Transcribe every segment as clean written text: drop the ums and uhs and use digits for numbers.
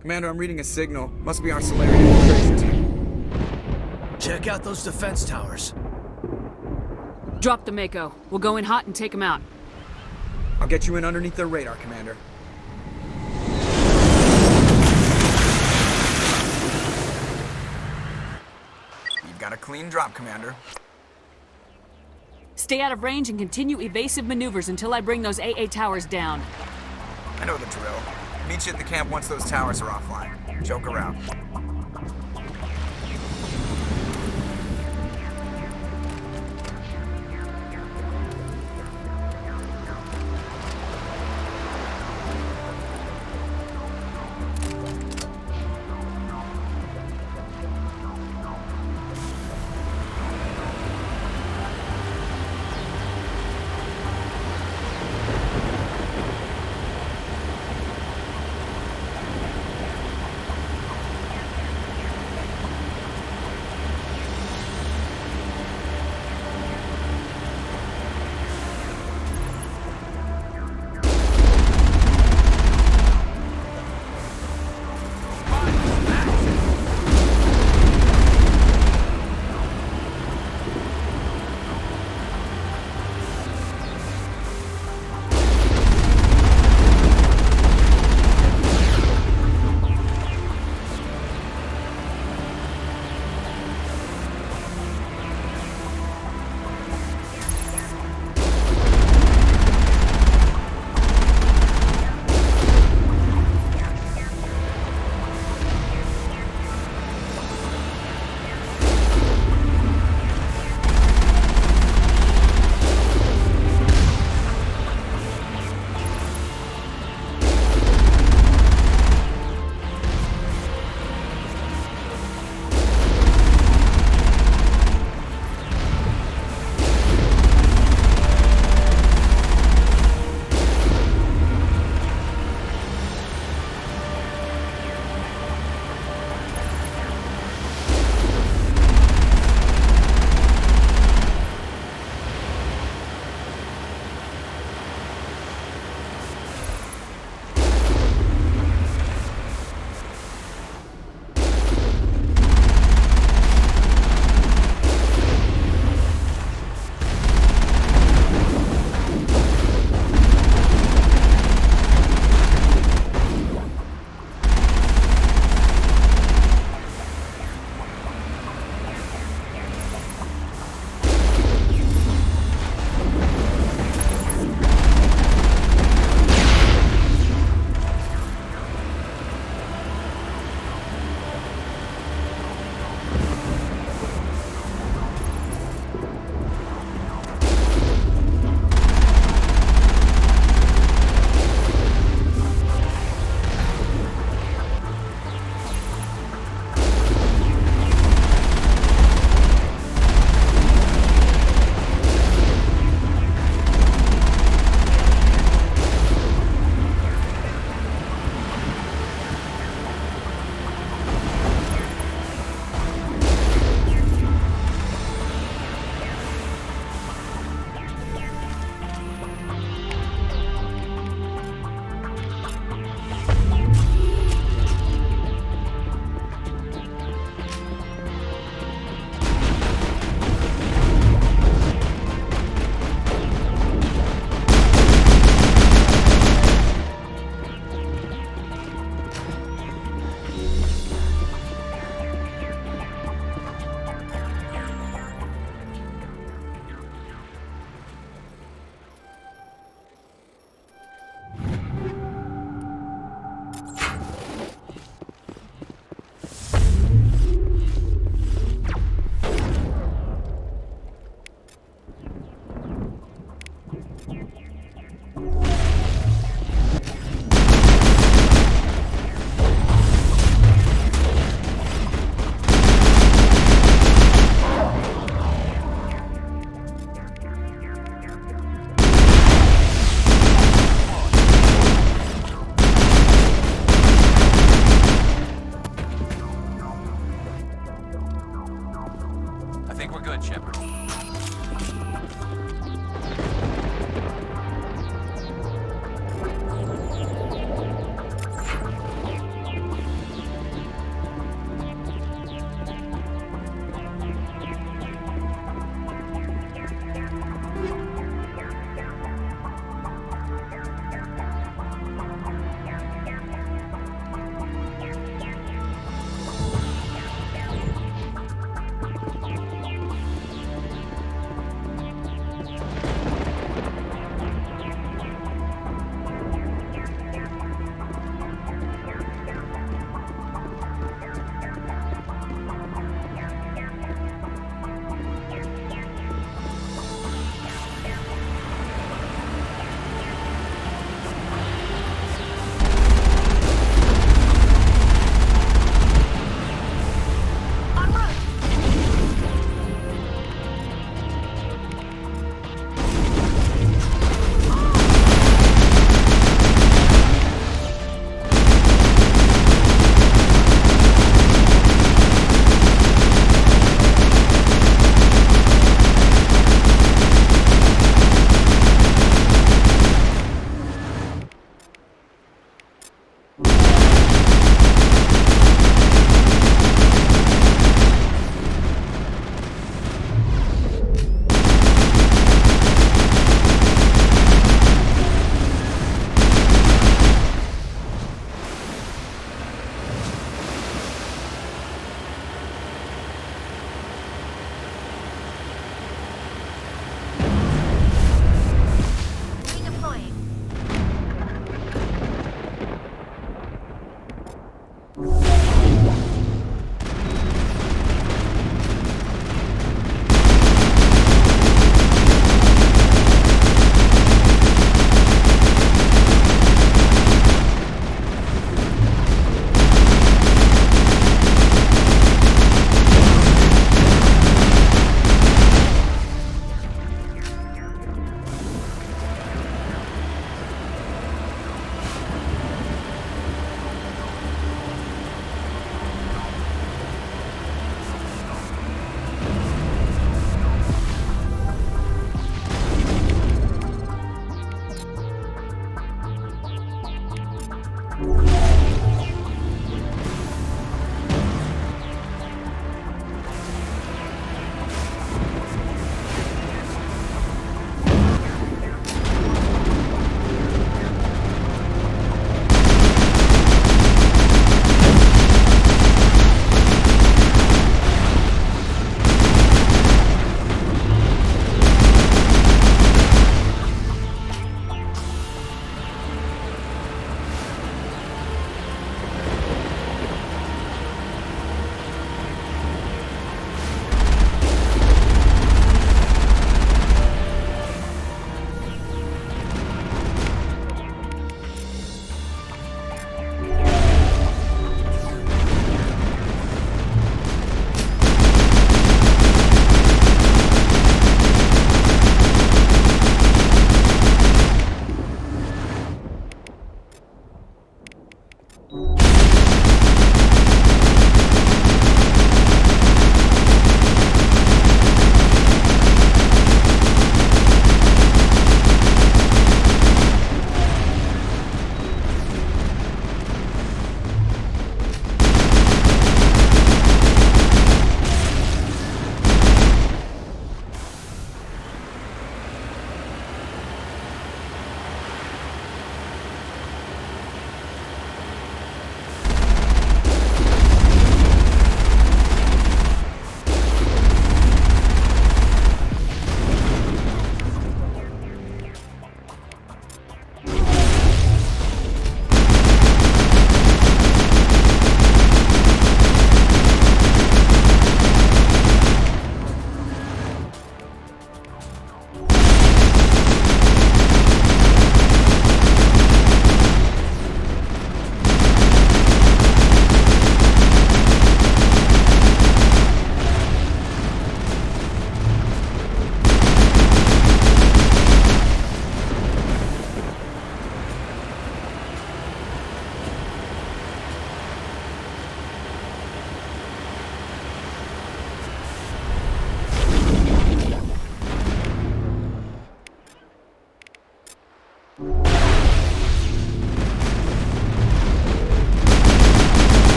Commander, I'm reading a signal. Must be our Salarian infiltration team. Check out those defense towers. Drop the Mako. We'll go in hot and take them out. I'll get you in underneath their radar, Commander. You've got a clean drop, Commander. Stay out of range and continue evasive maneuvers until I bring those AA towers down. I know the drill. Meet you at the camp once those towers are offline. Joke around.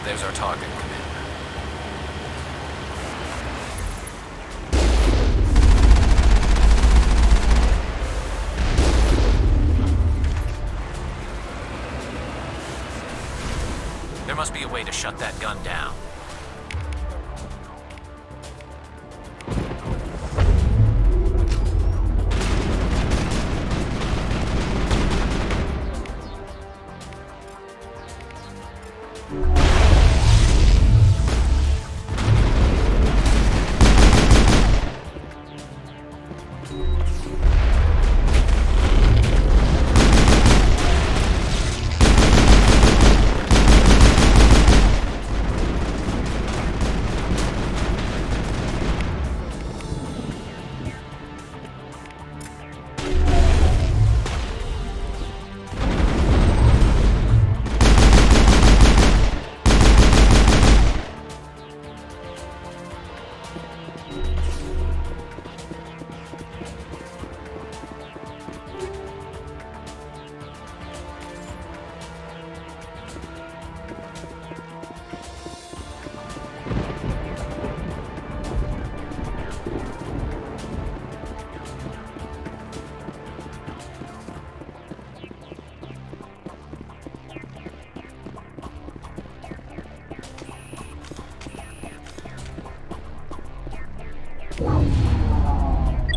There's our target, Commander. There must be a way to shut that gun down.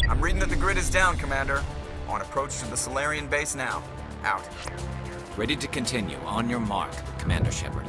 I'm reading that the grid is down, Commander. On approach to the Salarian base now. Out. Ready to continue. On your mark, Commander Shepard.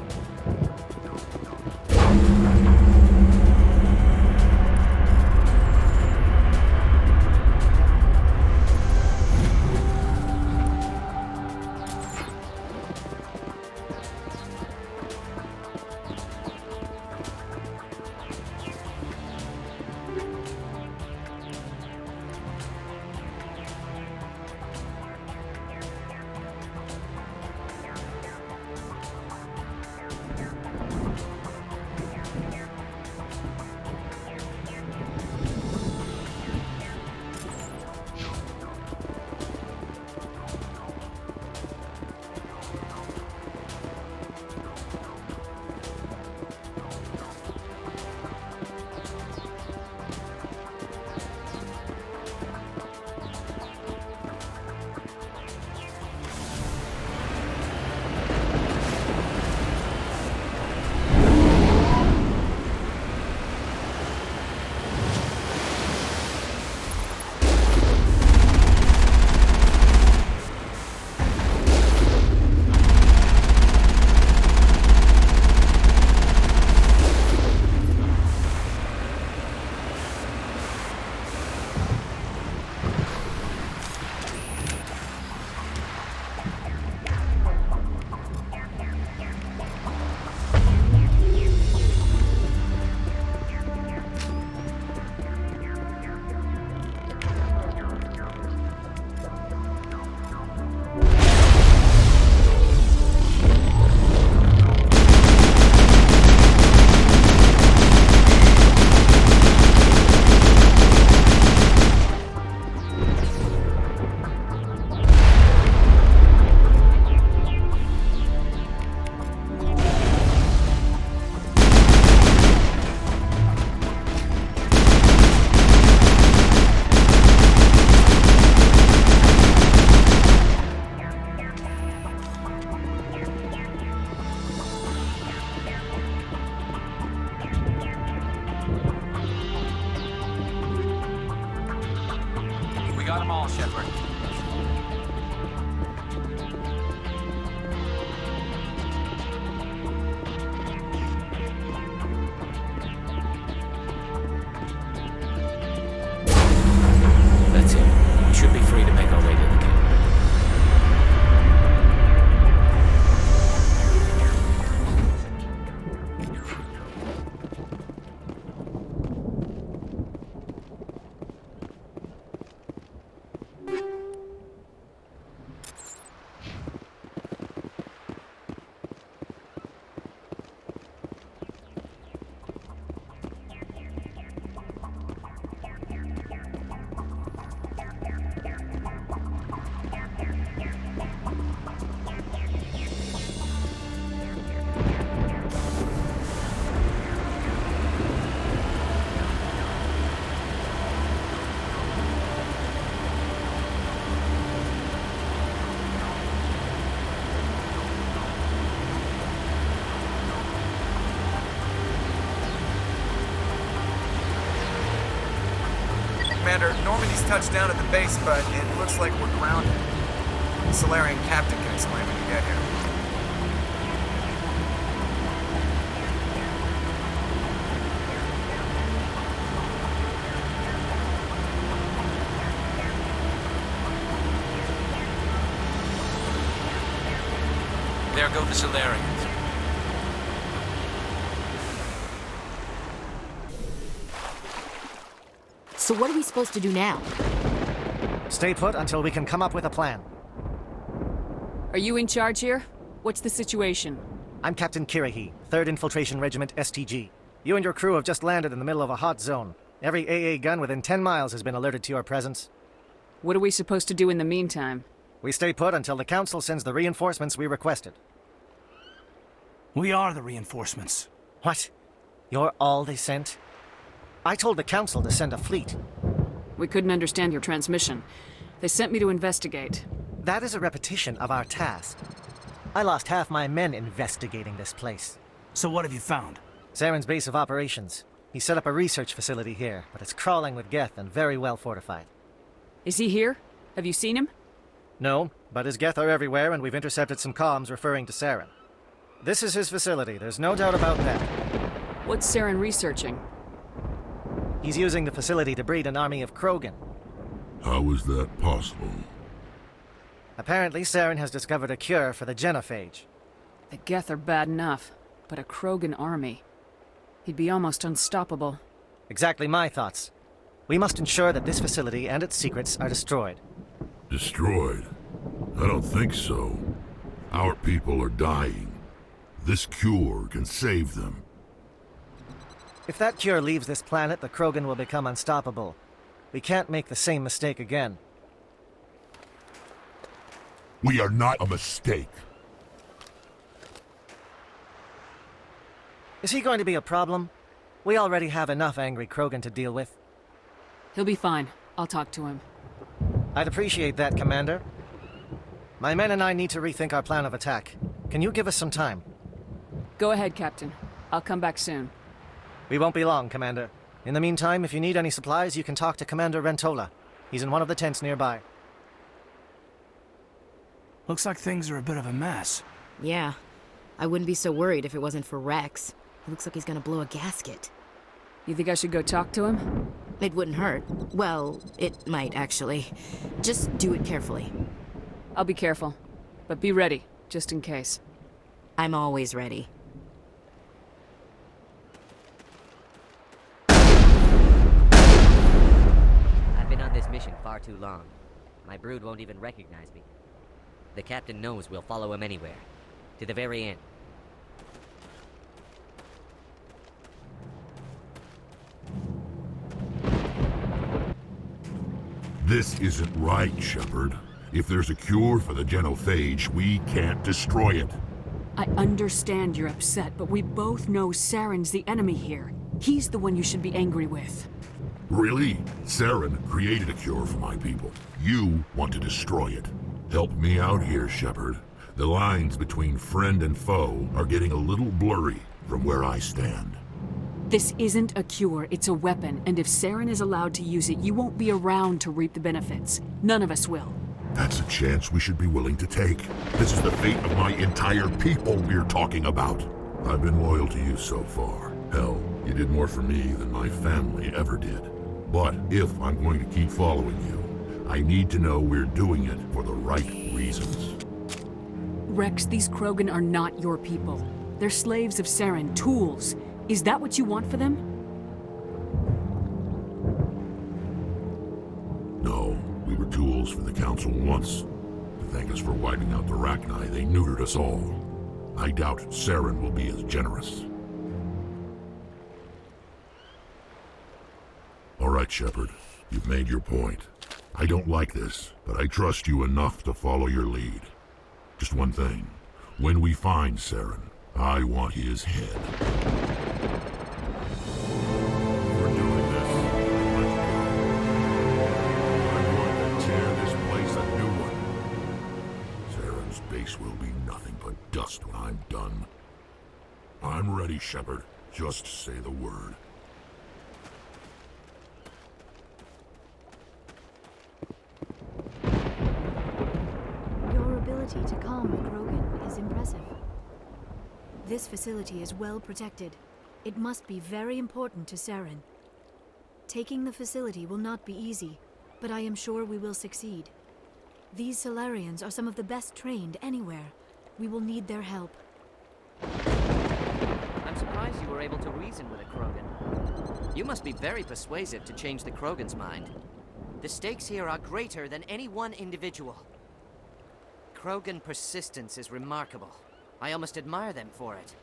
That's it. We should be free to make our way to the camp. Commander, Normandy's touched down at the base, but it looks like we're grounded. The Salarian captain can explain when you get here. There go the Salarians. So what are we supposed to do now? Stay put until we can come up with a plan. Are you in charge here? What's the situation? I'm Captain Kirahi, 3rd Infiltration Regiment STG. You and your crew have just landed in the middle of a hot zone. Every AA gun within 10 miles has been alerted to your presence. What are we supposed to do in the meantime? We stay put until the Council sends the reinforcements we requested. We are the reinforcements. What? You're all they sent? I told the Council to send a fleet. We couldn't understand your transmission. They sent me to investigate. That is a repetition of our task. I lost half my men investigating this place. So what have you found? Saren's base of operations. He set up a research facility here, but it's crawling with Geth and very well fortified. Is he here? Have you seen him? No, but his Geth are everywhere and we've intercepted some comms referring to Saren. This is his facility, there's no doubt about that. What's Saren researching? He's using the facility to breed an army of Krogan. How is that possible? Apparently, Saren has discovered a cure for the genophage. The Geth are bad enough, but a Krogan army. He'd be almost unstoppable. Exactly my thoughts. We must ensure that this facility and its secrets are destroyed. Destroyed? I don't think so. Our people are dying. This cure can save them. If that cure leaves this planet, the Krogan will become unstoppable. We can't make the same mistake again. We are not a mistake. Is he going to be a problem? We already have enough angry Krogan to deal with. He'll be fine. I'll talk to him. I'd appreciate that, Commander. My men and I need to rethink our plan of attack. Can you give us some time? Go ahead, Captain. I'll come back soon. We won't be long, Commander. In the meantime, if you need any supplies, you can talk to Commander Rentola. He's in one of the tents nearby. Looks like things are a bit of a mess. Yeah. I wouldn't be so worried if it wasn't for Rex. He looks like he's gonna blow a gasket. You think I should go talk to him? It wouldn't hurt. Well, it might, actually. Just do it carefully. I'll be careful. But be ready, just in case. I'm always ready. I've been on this mission far too long. My brood won't even recognize me. The captain knows we'll follow him anywhere. To the very end. This isn't right, Shepard. If there's a cure for the genophage, we can't destroy it. I understand you're upset, but we both know Saren's the enemy here. He's the one you should be angry with. Really? Saren created a cure for my people. You want to destroy it. Help me out here, Shepard. The lines between friend and foe are getting a little blurry from where I stand. This isn't a cure, it's a weapon, and if Saren is allowed to use it, you won't be around to reap the benefits. None of us will. That's a chance we should be willing to take. This is the fate of my entire people we're talking about. I've been loyal to you so far. Hell, you did more for me than my family ever did. But if I'm going to keep following you, I need to know we're doing it for the right reasons. Rex, these Krogan are not your people. They're slaves of Saren, tools. Is that what you want for them? No, we were tools for the Council once. To thank us for wiping out the Rachni, they neutered us all. I doubt Saren will be as generous. All right, Shepard. You've made your point. I don't like this, but I trust you enough to follow your lead. Just one thing. When we find Saren, I want his head. We're doing this. Let's go. I'm going to tear this place a new one. Saren's base will be nothing but dust when I'm done. I'm ready, Shepard. Just say the word. Your ability to calm the Krogan is impressive. This facility is well protected. It must be very important to Saren. Taking the facility will not be easy, but I am sure we will succeed. These Salarians are some of the best trained anywhere. We will need their help. I'm surprised you were able to reason with a Krogan. You must be very persuasive to change the Krogan's mind. The stakes here are greater than any one individual. Krogan persistence is remarkable. I almost admire them for it.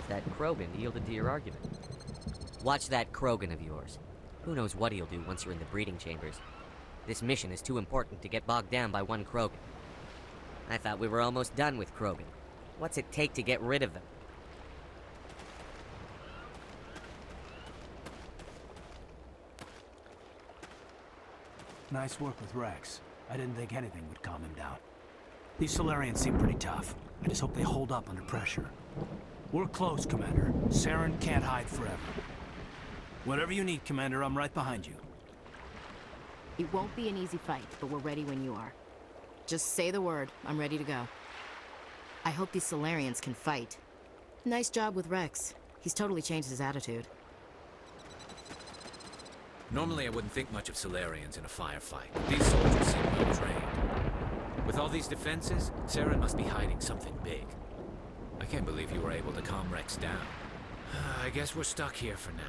That Krogan yielded to your argument. Watch that Krogan of yours. Who knows what he'll do once you're in the breeding chambers. This mission is too important to get bogged down by one Krogan. I thought we were almost done with Krogan. What's it take to get rid of them? Nice work with Rex. I didn't think anything would calm him down. These Salarians seem pretty tough. I just hope they hold up under pressure. We're close, Commander. Saren can't hide forever. Whatever you need, Commander, I'm right behind you. It won't be an easy fight, but we're ready when you are. Just say the word. I'm ready to go. I hope these Salarians can fight. Nice job with Rex. He's totally changed his attitude. Normally I wouldn't think much of Salarians in a firefight, but these soldiers seem well trained. With all these defenses, Saren must be hiding something big. I can't believe you were able to calm Rex down. I guess we're stuck here for now.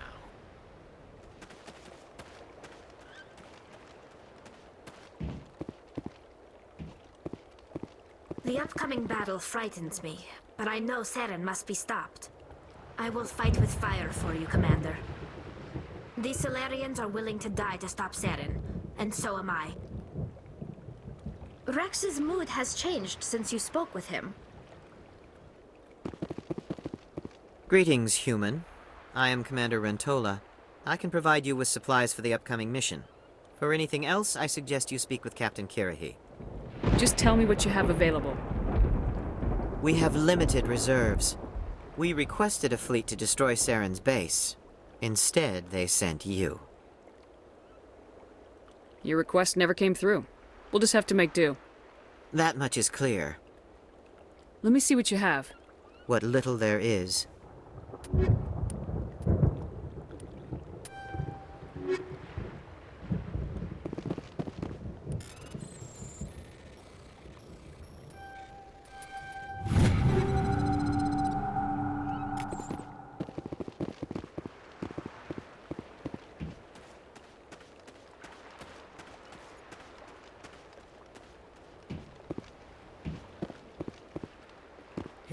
The upcoming battle frightens me, but I know Saren must be stopped. I will fight with fire for you, Commander. These Salarians are willing to die to stop Saren, and so am I. Rex's mood has changed since you spoke with him. Greetings, human. I am Commander Rentola. I can provide you with supplies for the upcoming mission. For anything else, I suggest you speak with Captain Kirahi. Just tell me what you have available. We have limited reserves. We requested a fleet to destroy Saren's base. Instead, they sent you. Your request never came through. We'll just have to make do. That much is clear. Let me see what you have. What little there is.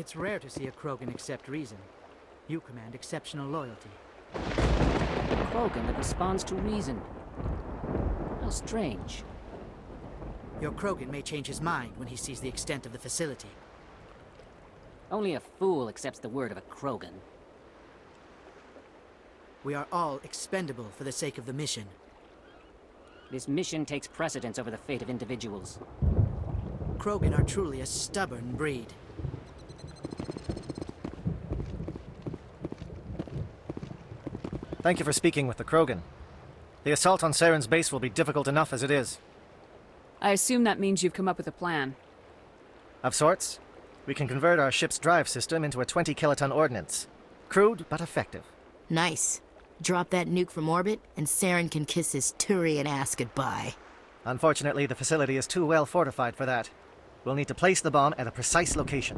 It's rare to see a Krogan accept reason. You command exceptional loyalty. A Krogan that responds to reason. How strange. Your Krogan may change his mind when he sees the extent of the facility. Only a fool accepts the word of a Krogan. We are all expendable for the sake of the mission. This mission takes precedence over the fate of individuals. Krogan are truly a stubborn breed. Thank you for speaking with the Krogan. The assault on Saren's base will be difficult enough as it is. I assume that means you've come up with a plan. Of sorts. We can convert our ship's drive system into a 20-kiloton ordnance. Crude, but effective. Nice. Drop that nuke from orbit, and Saren can kiss his Turian ass goodbye. Unfortunately, the facility is too well fortified for that. We'll need to place the bomb at a precise location.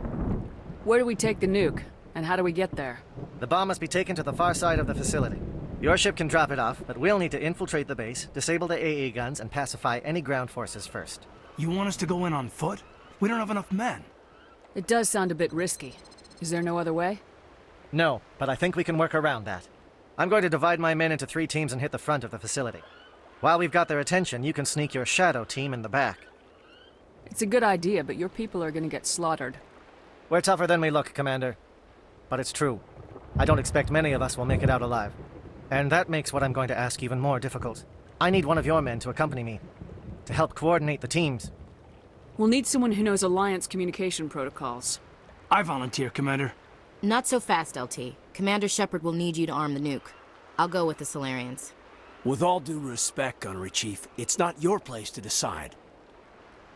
Where do we take the nuke? And how do we get there? The bomb must be taken to the far side of the facility. Your ship can drop it off, but we'll need to infiltrate the base, disable the AA guns, and pacify any ground forces first. You want us to go in on foot? We don't have enough men. It does sound a bit risky. Is there no other way? No, but I think we can work around that. I'm going to divide my men into 3 teams and hit the front of the facility. While we've got their attention, you can sneak your shadow team in the back. It's a good idea, but your people are gonna get slaughtered. We're tougher than we look, Commander. But it's true. I don't expect many of us will make it out alive. And that makes what I'm going to ask even more difficult. I need one of your men to accompany me, to help coordinate the teams. We'll need someone who knows Alliance communication protocols. I volunteer, Commander. Not so fast, LT. Commander Shepard will need you to arm the nuke. I'll go with the Salarians. With all due respect, Gunnery Chief, it's not your place to decide.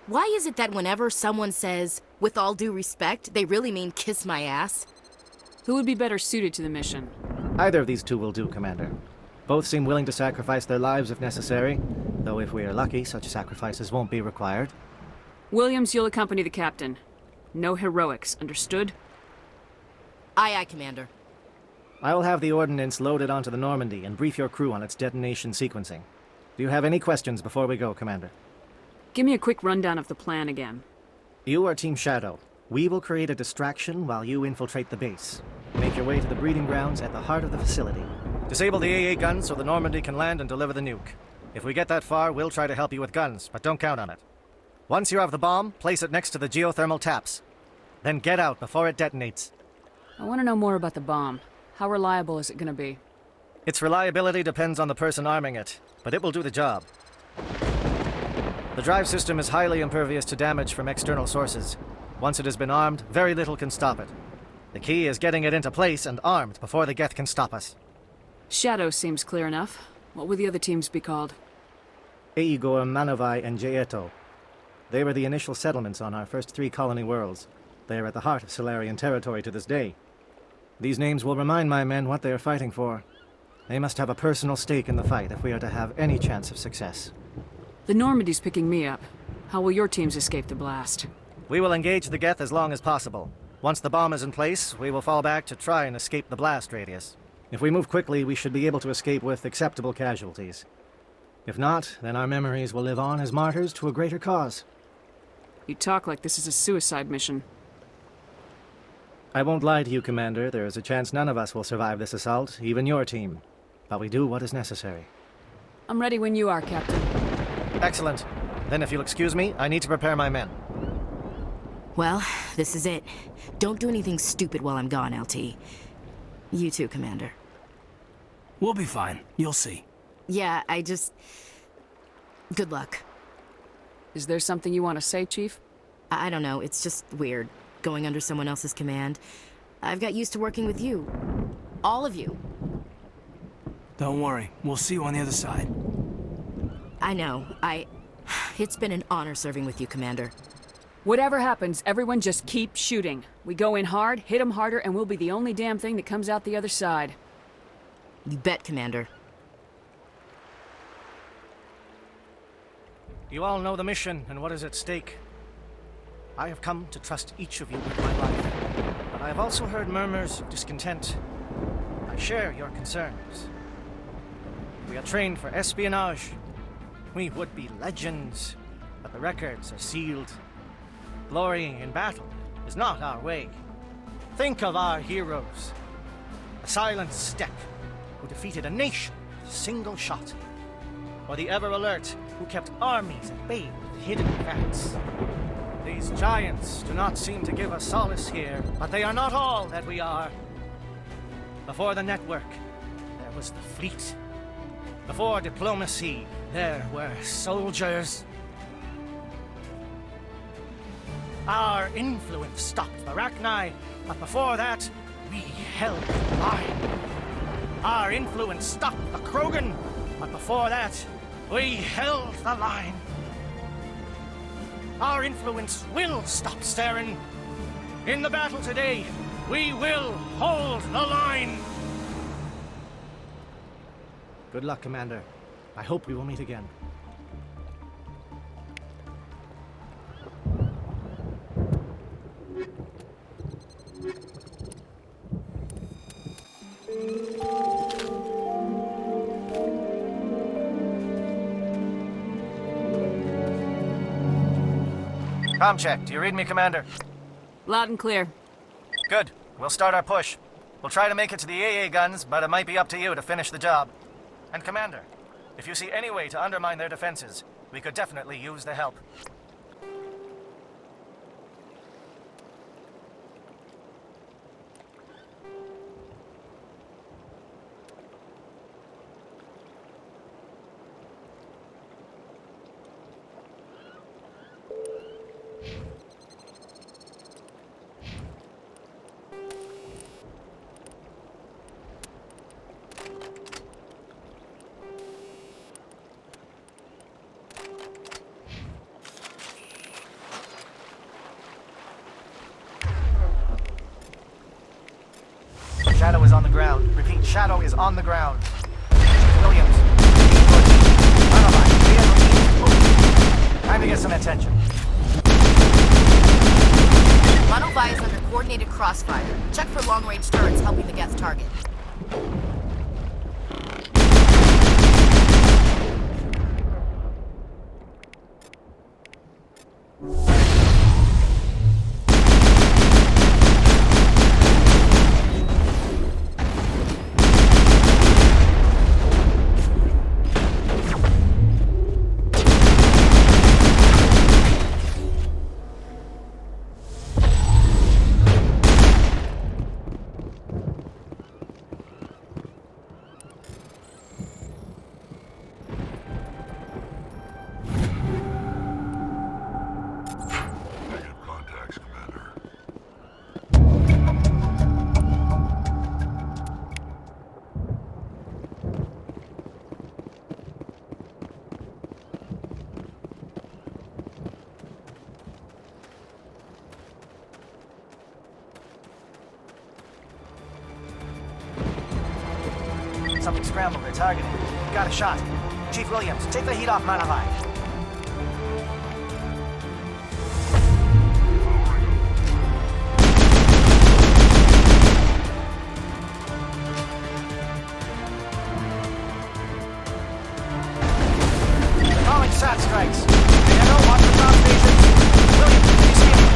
Why is it that whenever someone says, with all due respect, they really mean kiss my ass? Who would be better suited to the mission? Either of these 2 will do, Commander. Both seem willing to sacrifice their lives if necessary, though if we are lucky, such sacrifices won't be required. Williams, you'll accompany the captain. No heroics, understood? Aye, aye, Commander. I will have the ordnance loaded onto the Normandy and brief your crew on its detonation sequencing. Do you have any questions before we go, Commander? Give me a quick rundown of the plan again. You are Team Shadow. We will create a distraction while you infiltrate the base. Make your way to the breeding grounds at the heart of the facility. Disable the AA guns so the Normandy can land and deliver the nuke. If we get that far, we'll try to help you with guns, but don't count on it. Once you have the bomb, place it next to the geothermal taps. Then get out before it detonates. I want to know more about the bomb. How reliable is it going to be? Its reliability depends on the person arming it, but it will do the job. The drive system is highly impervious to damage from external sources. Once it has been armed, very little can stop it. The key is getting it into place and armed before the Geth can stop us. Shadow seems clear enough. What will the other teams be called? Aegor, Manovai, and Jaeto. They were the initial settlements on our first 3 colony worlds. They are at the heart of Salarian territory to this day. These names will remind my men what they are fighting for. They must have a personal stake in the fight if we are to have any chance of success. The Normandy's picking me up. How will your teams escape the blast? We will engage the Geth as long as possible. Once the bomb is in place, we will fall back to try and escape the blast radius. If we move quickly, we should be able to escape with acceptable casualties. If not, then our memories will live on as martyrs to a greater cause. You talk like this is a suicide mission. I won't lie to you, Commander. There is a chance none of us will survive this assault, even your team. But we do what is necessary. I'm ready when you are, Captain. Excellent. Then if you'll excuse me, I need to prepare my men. Well, this is it. Don't do anything stupid while I'm gone, LT. You too, Commander. We'll be fine. You'll see. Yeah, good luck. Is there something you want to say, Chief? I don't know, it's just weird, going under someone else's command. I've got used to working with you. All of you. Don't worry, we'll see you on the other side. I know, It's been an honor serving with you, Commander. Whatever happens, everyone just keep shooting. We go in hard, hit them harder, and we'll be the only damn thing that comes out the other side. You bet, Commander. You all know the mission and what is at stake. I have come to trust each of you with my life, but I have also heard murmurs of discontent. I share your concerns. We are trained for espionage. We would be legends, but the records are sealed. Glorying in battle is not our way. Think of our heroes. The silent Steppe, who defeated a nation with a single shot. Or the ever-alert, who kept armies at bay with hidden facts. These giants do not seem to give us solace here, but they are not all that we are. Before the network, there was the fleet. Before diplomacy, there were soldiers. Our influence stopped the Rachni, but before that, we held the line. Our influence stopped the Krogan, but before that, we held the line. Our influence will stop Saren. In the battle today, we will hold the line. Good luck, Commander. I hope we will meet again. Comm check. Do you read me, Commander? Loud and clear. Good. We'll start our push. We'll try to make it to the AA guns, but it might be up to you to finish the job. And Commander, if you see any way to undermine their defenses, we could definitely use the help. Shadow is on the ground. Repeat, Shadow is on the ground. Williams. Time to get some attention. Monovi is under coordinated crossfire. Check for long-range turrets helping the Geth target. Something scrambled. They're targeting. Got a shot. Chief Williams, take the heat off Monovi. They're calling SAT strikes. Pinnacle, watch the top stations. Williams, can you see me?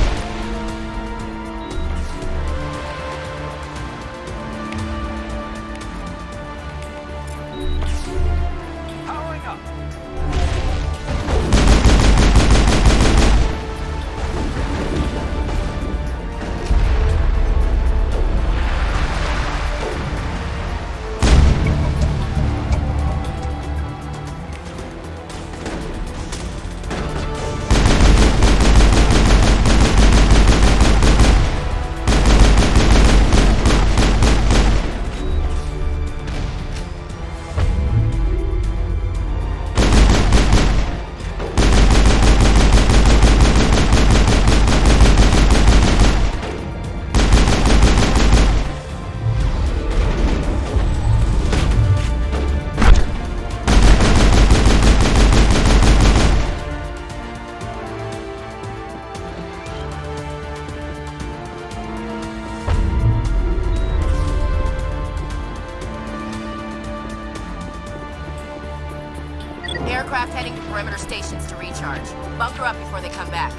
Aircraft heading to perimeter stations to recharge. Bunker up before they come back.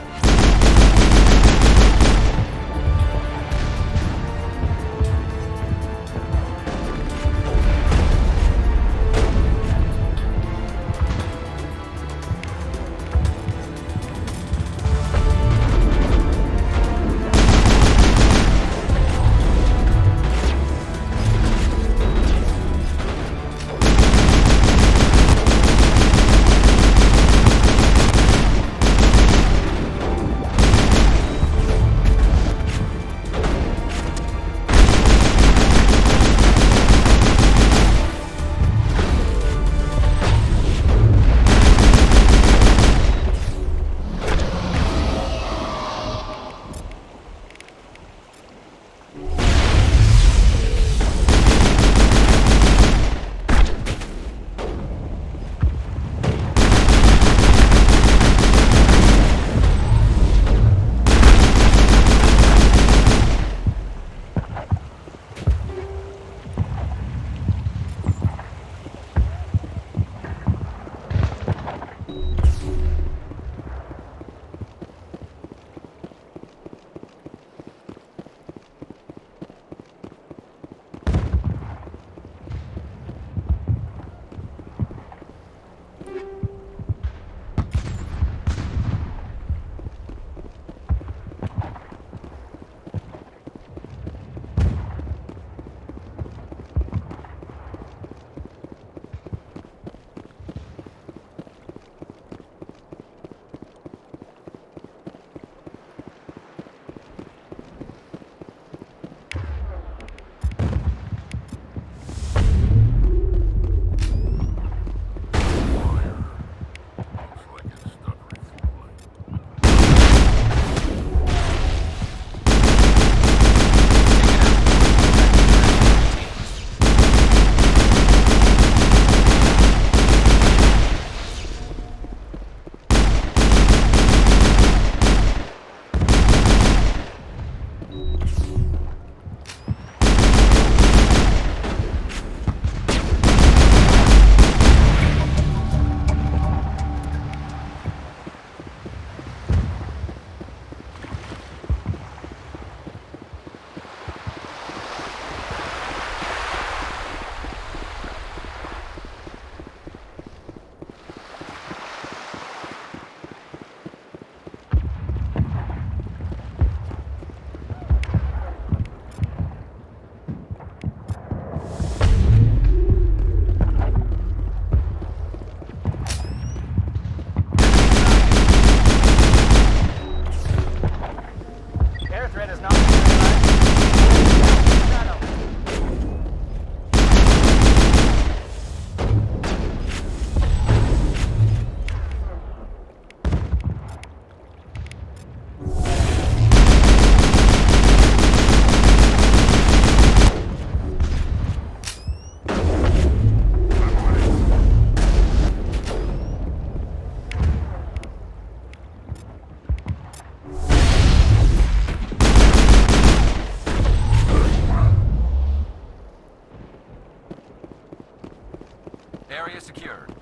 Area secured.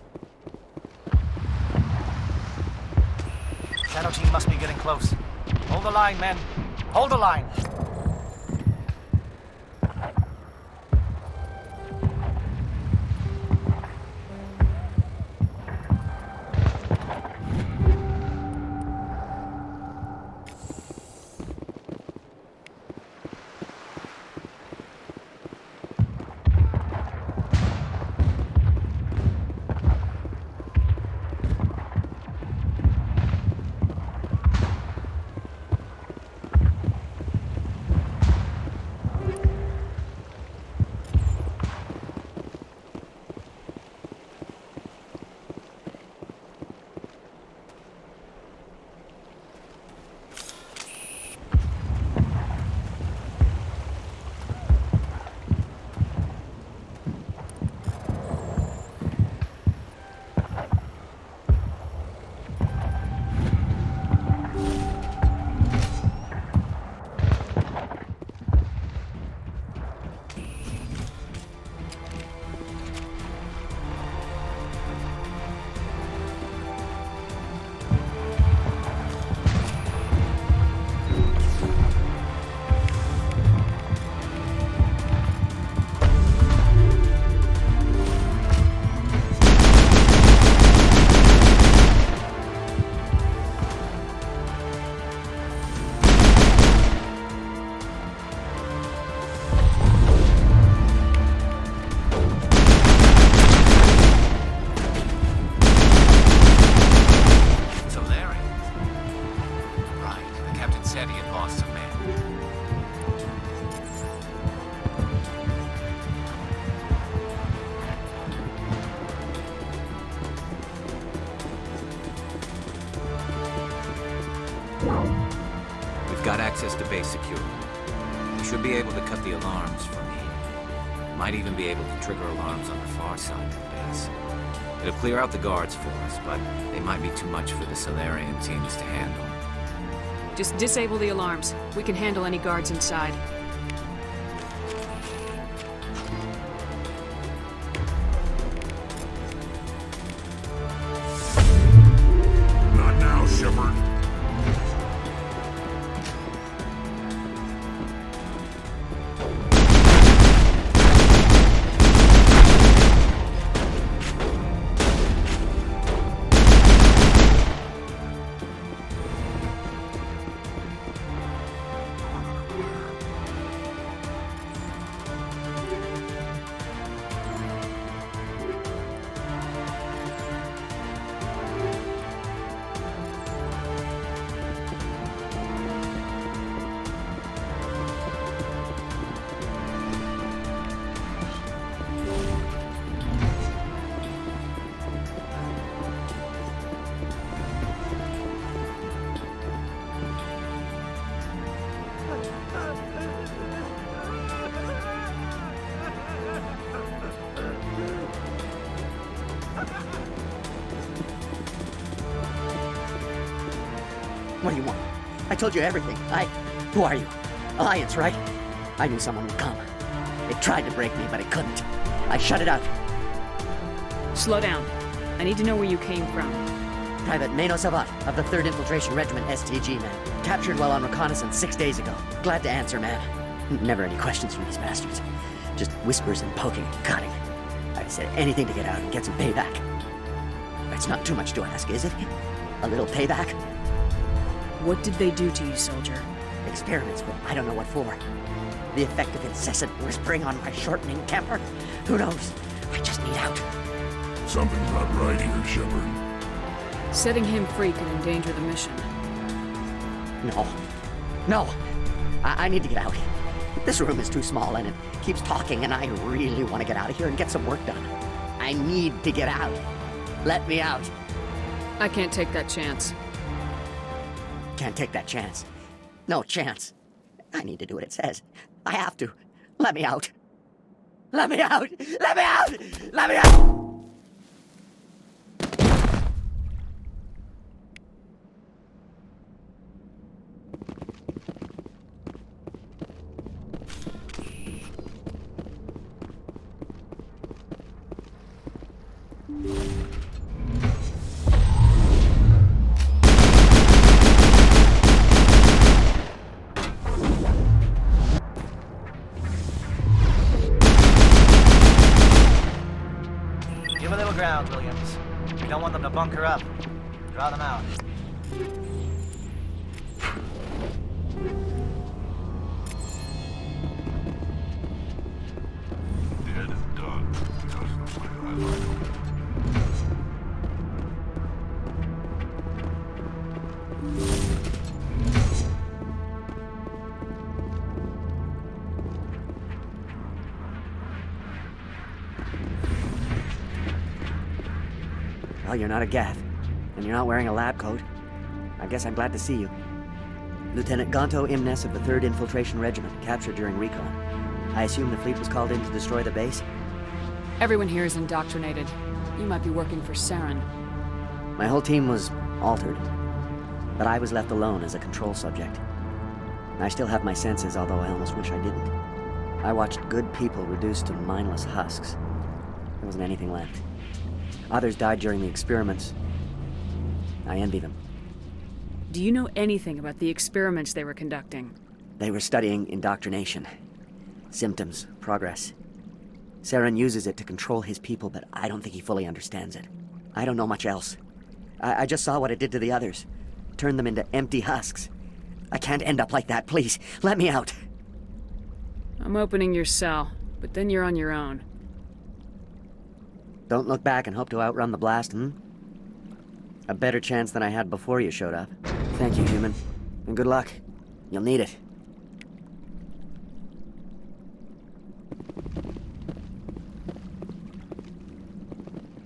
Shadow team must be getting close. Hold the line, men. Hold the line. Got access to base security. We should be able to cut the alarms from here. Might even be able to trigger alarms on the far side of the base. It'll clear out the guards for us, but they might be too much for the Salarian teams to handle. Just disable the alarms. We can handle any guards inside. Not now, Shepard. What do you want? I told you everything. Who are you? Alliance, right? I knew someone would come. It tried to break me, but it couldn't. I shut it out. Slow down. I need to know where you came from. Private Mano Savat of the 3rd Infiltration Regiment STG, man. Captured while on reconnaissance 6 days ago. Glad to answer, man. Never any questions from these bastards. Just whispers and poking and cutting. I said anything to get out and get some payback. That's not too much to ask, is it? A little payback? What did they do to you, soldier? Experiments, but I don't know what for. The effect of incessant whispering on my shortening temper? Who knows? I just need out. Something's not right here, Shepard. Setting him free could endanger the mission. No. I need to get out. This room is too small and it keeps talking and I really want to get out of here and get some work done. I need to get out. Let me out. I can't take that chance. Can't take that chance. No chance. I need to do what it says. I have to. Let me out. Let me out! Let me out! Let me out! Give a little ground, Williams. We don't want them to bunker up. Draw them out. Dead and done. Just the way I like them. Well, you're not a Geth, and you're not wearing a lab coat. I guess I'm glad to see you. Lieutenant Gonto Imnes of the 3rd Infiltration Regiment, captured during recon. I assume the fleet was called in to destroy the base? Everyone here is indoctrinated. You might be working for Saren. My whole team was altered, but I was left alone as a control subject. I still have my senses, although I almost wish I didn't. I watched good people reduced to mindless husks. There wasn't anything left. Others died during the experiments. I envy them. Do you know anything about the experiments they were conducting? They were studying indoctrination. Symptoms, progress. Saren uses it to control his people, but I don't think he fully understands it. I don't know much else. I just saw what it did to the others. Turned them into empty husks. I can't end up like that, please. Let me out. I'm opening your cell, but then you're on your own. Don't look back and hope to outrun the blast, A better chance than I had before you showed up. Thank you, human. And good luck. You'll need it.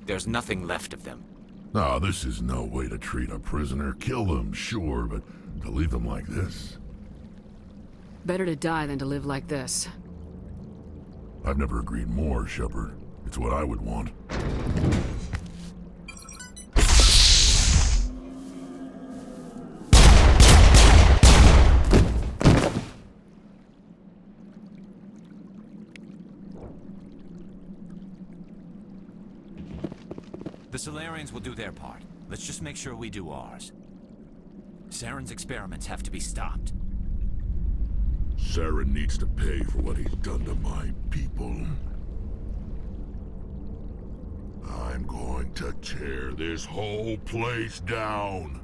There's nothing left of them. No, this is no way to treat a prisoner. Kill them, sure, but to leave them like this? Better to die than to live like this. I've never agreed more, Shepard. It's what I would want. The Salarians will do their part. Let's just make sure we do ours. Saren's experiments have to be stopped. Saren needs to pay for what he's done to my people. I'm going to tear this whole place down.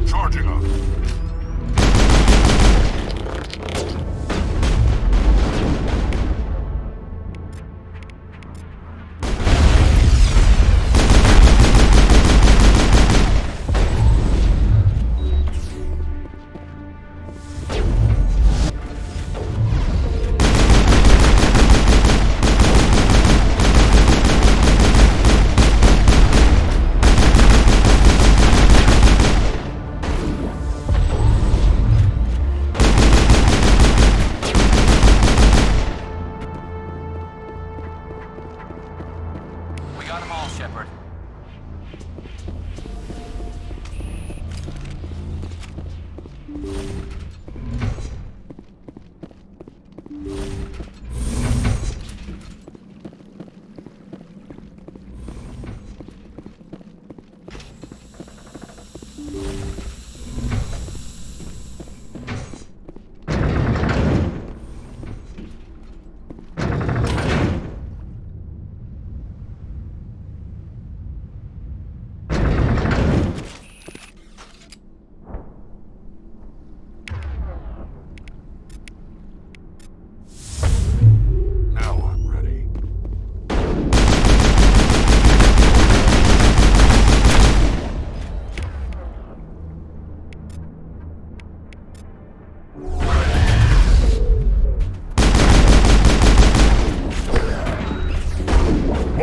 Charging up. Shepard.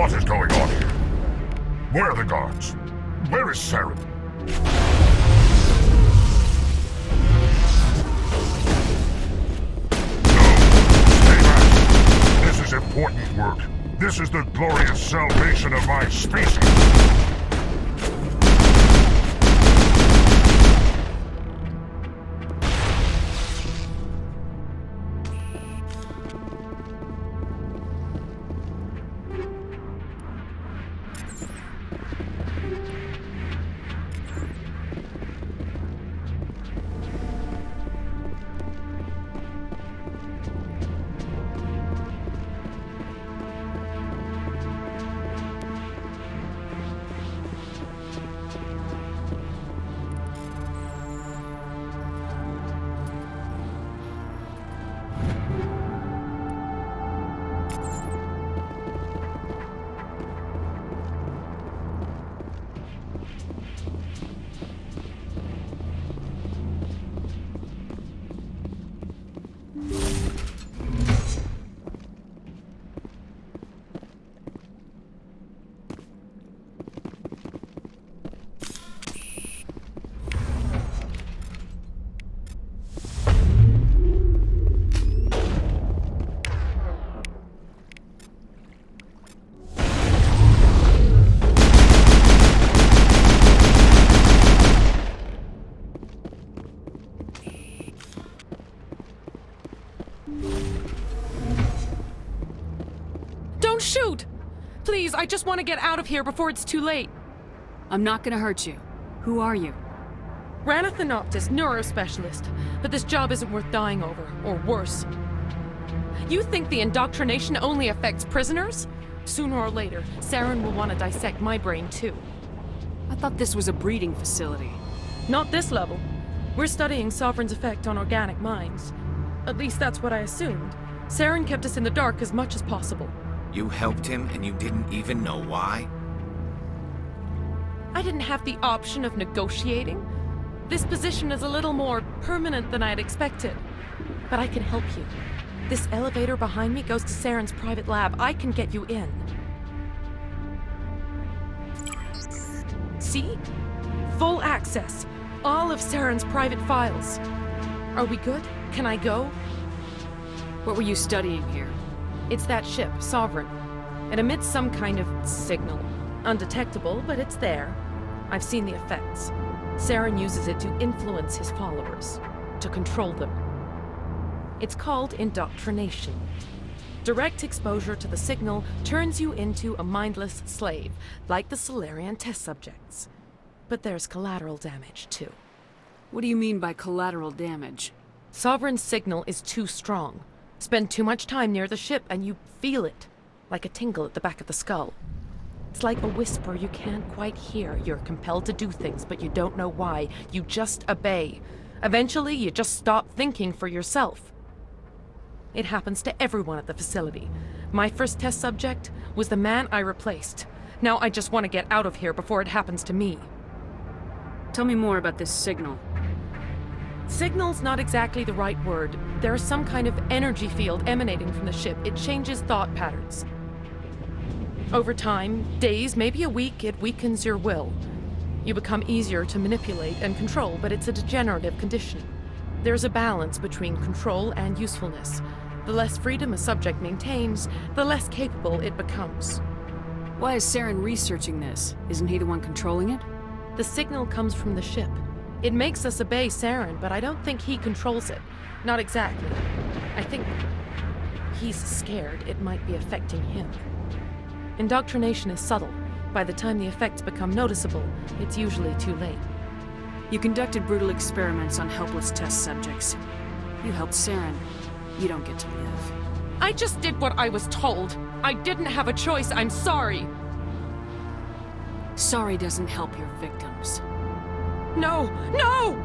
What is going on here? Where are the guards? Where is Saren? Stay back! This is important work. This is the glorious salvation of my species. Don't shoot! Please, I just want to get out of here before it's too late. I'm not gonna hurt you. Who are you? Ranathanoptis, neurospecialist. But this job isn't worth dying over, or worse. You think the indoctrination only affects prisoners? Sooner or later, Saren will want to dissect my brain too. I thought this was a breeding facility. Not this level. We're studying Sovereign's effect on organic minds. At least that's what I assumed. Saren kept us in the dark as much as possible. You helped him and you didn't even know why? I didn't have the option of negotiating. This position is a little more permanent than I had expected. But I can help you. This elevator behind me goes to Saren's private lab. I can get you in. See? Full access. All of Saren's private files. Are we good? Can I go? What were you studying here? It's that ship, Sovereign. It emits some kind of signal. Undetectable, but it's there. I've seen the effects. Saren uses it to influence his followers, to control them. It's called indoctrination. Direct exposure to the signal turns you into a mindless slave, like the Salarian test subjects. But there's collateral damage, too. What do you mean by collateral damage? Sovereign's signal is too strong. Spend too much time near the ship and you feel it, like a tingle at the back of the skull. It's like a whisper you can't quite hear. You're compelled to do things, but you don't know why. You just obey. Eventually, you just stop thinking for yourself. It happens to everyone at the facility. My first test subject was the man I replaced. Now I just want to get out of here before it happens to me. Tell me more about this signal. Signal's not exactly the right word. There's some kind of energy field emanating from the ship. It changes thought patterns. Over time, days, maybe a week, it weakens your will. You become easier to manipulate and control, but it's a degenerative condition. There's a balance between control and usefulness. The less freedom a subject maintains, the less capable it becomes. Why is Saren researching this? Isn't he the one controlling it? The signal comes from the ship. It makes us obey Saren, but I don't think he controls it. Not exactly. I think he's scared it might be affecting him. Indoctrination is subtle. By the time the effects become noticeable, it's usually too late. You conducted brutal experiments on helpless test subjects. You helped Saren. You don't get to live. I just did what I was told. I didn't have a choice. I'm sorry. Sorry doesn't help your victims. No! No!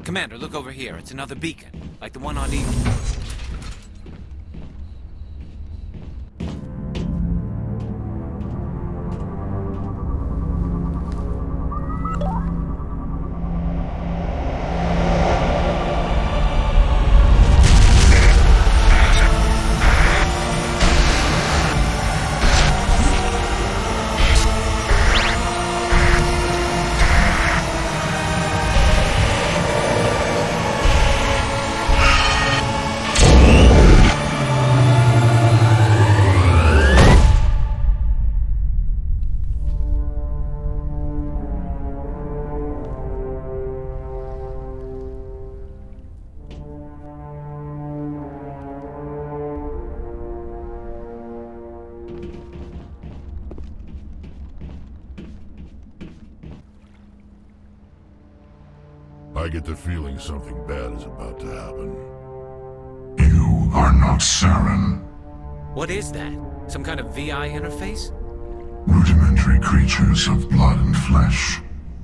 Commander, look over here. It's another beacon, like the one on Eagle. I get the feeling something bad is about to happen. You are not Saren. What is that? Some kind of VI interface? Rudimentary creatures of blood and flesh.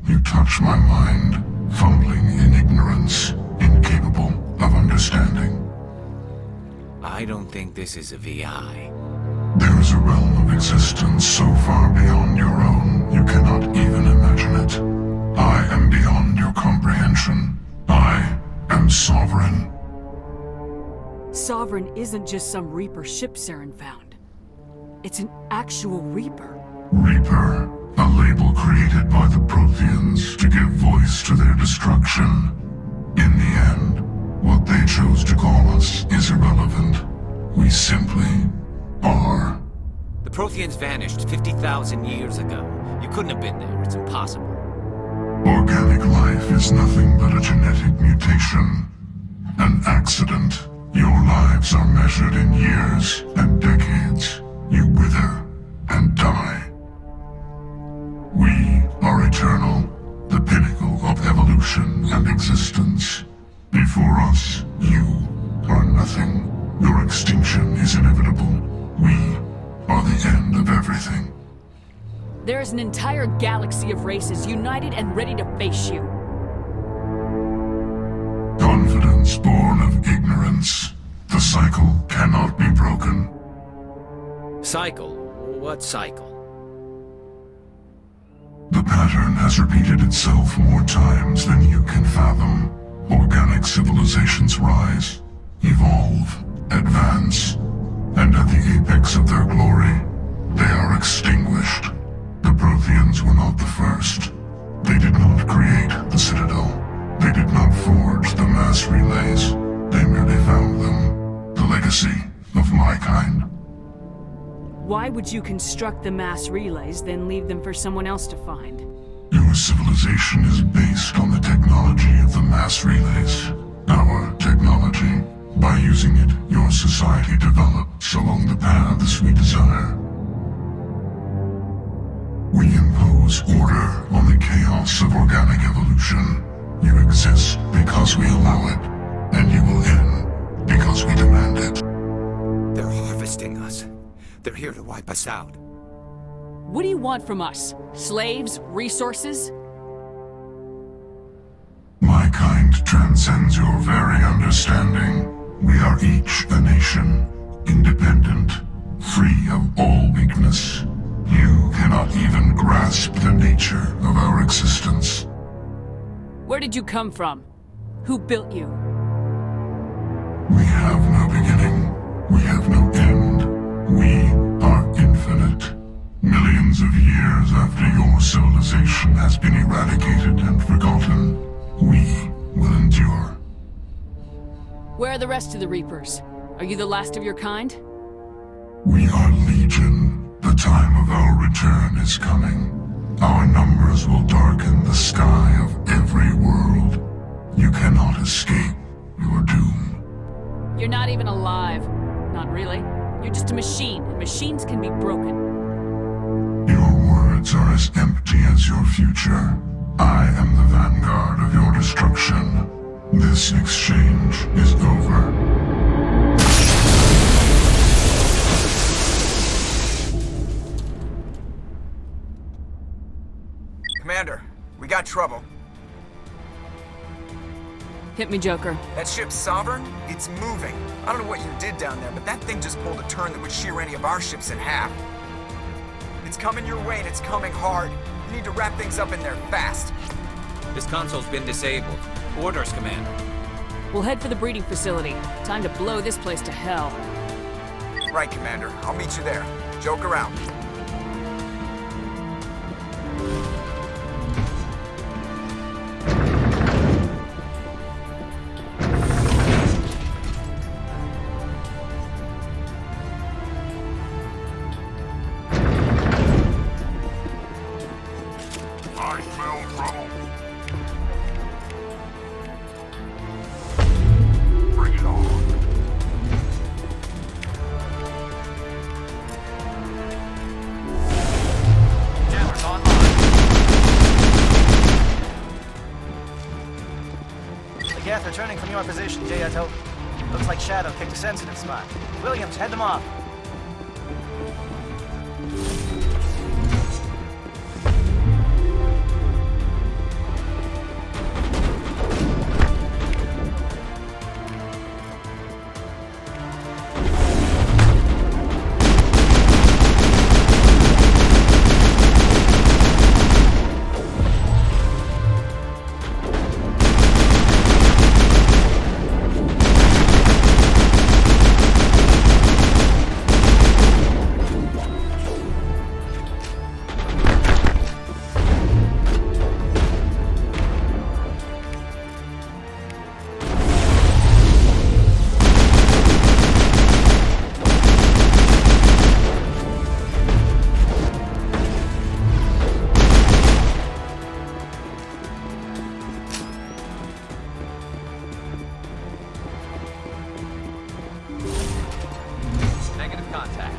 You touch my mind, fumbling in ignorance, incapable of understanding. I don't think this is a VI. There is a realm of existence so far beyond your own, you cannot even imagine it. I am beyond your comprehension. I am Sovereign. Sovereign isn't just some Reaper ship Saren found. It's an actual Reaper. Reaper, a label created by the Protheans to give voice to their destruction. In the end, what they chose to call us is irrelevant. We simply are. The Protheans vanished 50,000 years ago. You couldn't have been there. It's impossible. Organic life is nothing but a genetic mutation. An accident. Your lives are measured in years and decades. You wither and die. We are eternal, the pinnacle of evolution and existence. Before us, you are nothing. Your extinction is inevitable. We are the end of everything. There is an entire galaxy of races united and ready to face you. Confidence born of ignorance. The cycle cannot be broken. Cycle? What cycle? The pattern has repeated itself more times than you can fathom. Organic civilizations rise, evolve, advance, and at the apex of their glory, they are extinguished. The Protheans were not the first. They did not create the Citadel. They did not forge the mass relays. They merely found them. The legacy of my kind. Why would you construct the mass relays, then leave them for someone else to find? Your civilization is based on the technology of the mass relays. Our technology. By using it, your society develops along the paths we desire. We impose order on the chaos of organic evolution. You exist because we allow it, and you will end because we demand it. They're harvesting us. They're here to wipe us out. What do you want from us? Slaves? Resources? My kind transcends your very understanding. We are each a nation, independent, free of all weakness. You cannot even grasp the nature of our existence. Where did you come from? Who built you? We have no beginning. We have no end. We are infinite. Millions of years after your civilization has been eradicated and forgotten, we will endure. Where are the rest of the Reapers? Are you the last of your kind? We are Legion. The time of our return is coming. Our numbers will darken the sky of every world. You cannot escape your doom. You're not even alive. Not really. You're just a machine, and machines can be broken. Your words are as empty as your future. I am the Vanguard of your destruction. This exchange is over. got trouble. Hit me, Joker. That ship's Sovereign? It's moving. I don't know what you did down there, but that thing just pulled a turn that would shear any of our ships in half. It's coming your way and it's coming hard. You need to wrap things up in there fast. This console's been disabled. Orders, Commander. We'll head for the breeding facility. Time to blow this place to hell. Right, Commander. I'll meet you there. Joker out. I smell trouble. Bring it on. Jammers online. The Geth are turning from your position, Jayato. Looks like Shadow picked a sensitive spot. Williams, head them off. Negative contact.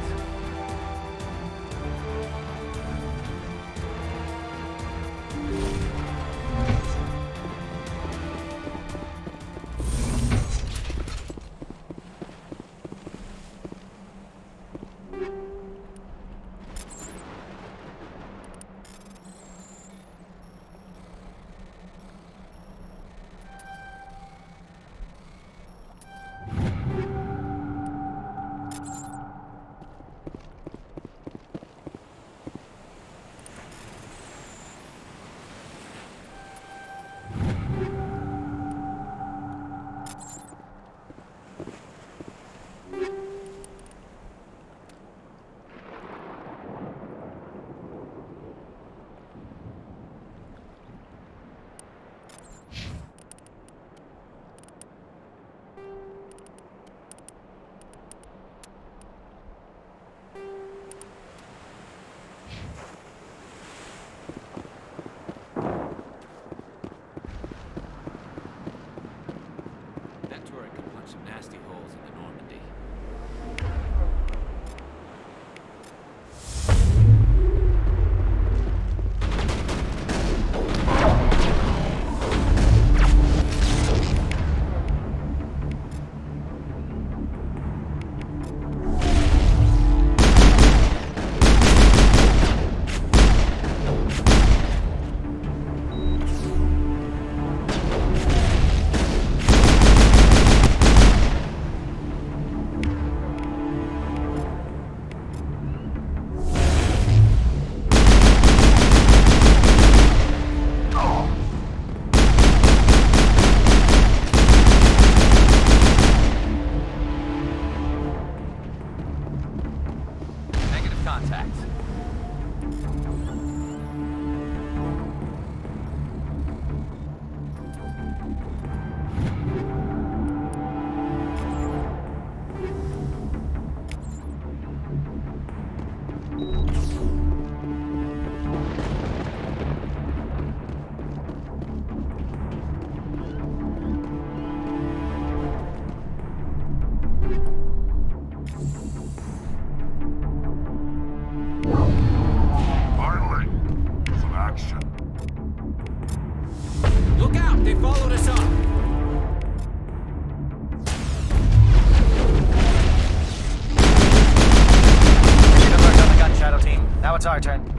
That turret could punch some nasty holes in the Normandy. Negative contact. Finally, some action. Look out! They followed us up! Good work on the gun, Shadow Team. Now it's our turn.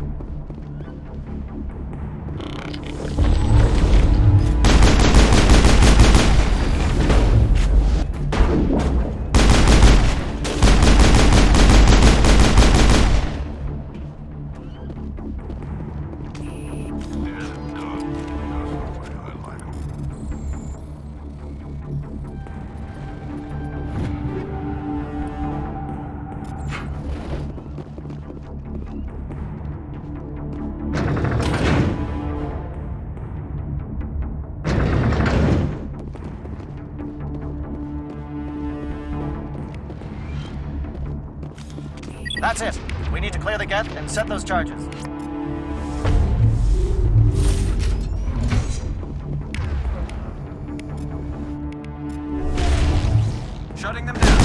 That's it. We need to clear the Geth and set those charges. Shutting them down.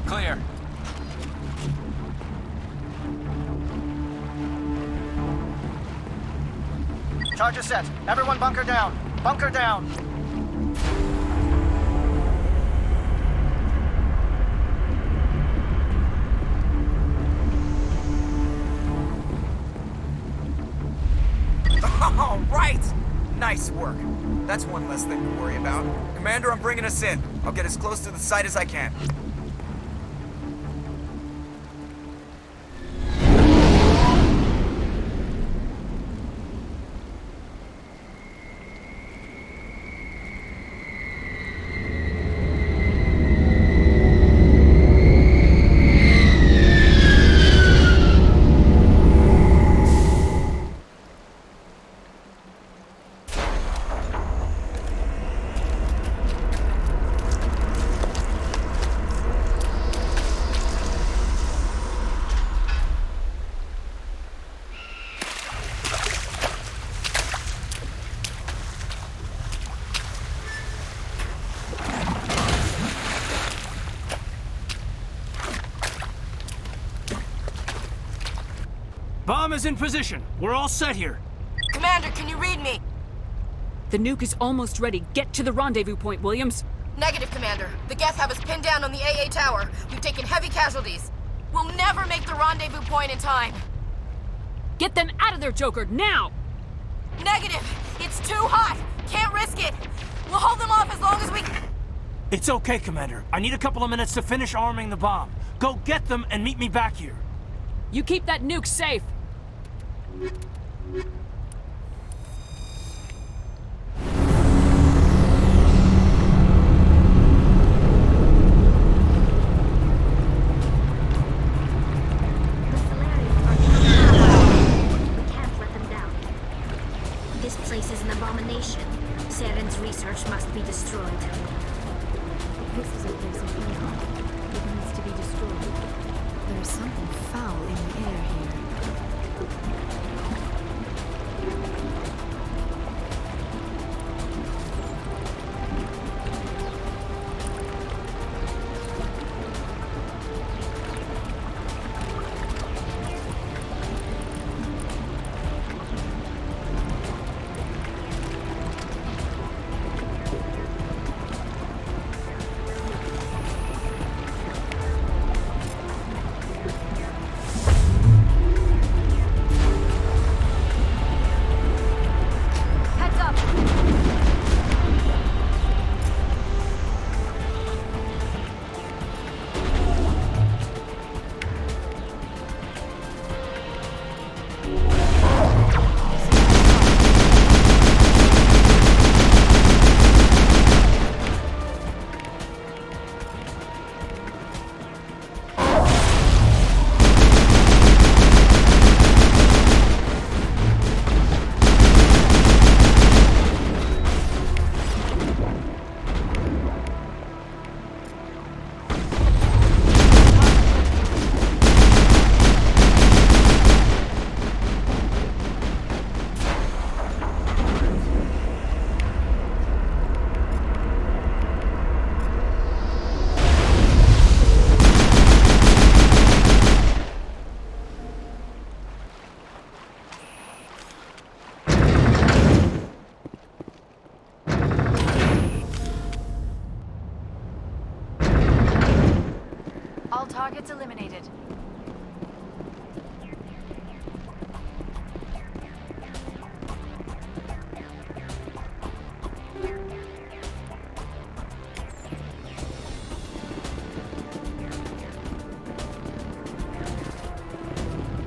Clear. Charges set. Everyone bunker down. Bunker down. All right! Nice work. That's one less thing to worry about. Commander, I'm bringing us in. I'll get as close to the site as I can. Bomb is in position. We're all set here. Commander, can you read me? The nuke is almost ready. Get to the rendezvous point, Williams. Negative, Commander. The Geth have us pinned down on the AA tower. We've taken heavy casualties. We'll never make the rendezvous point in time. Get them out of there, Joker, now! Negative! It's too hot! Can't risk it! We'll hold them off as long as we... It's okay, Commander. I need a couple of minutes to finish arming the bomb. Go get them and meet me back here. You keep that nuke safe. This place is an abomination. Saren's research must be destroyed. This is a place of evil. It needs to be destroyed. There is something foul in the air here. All targets eliminated.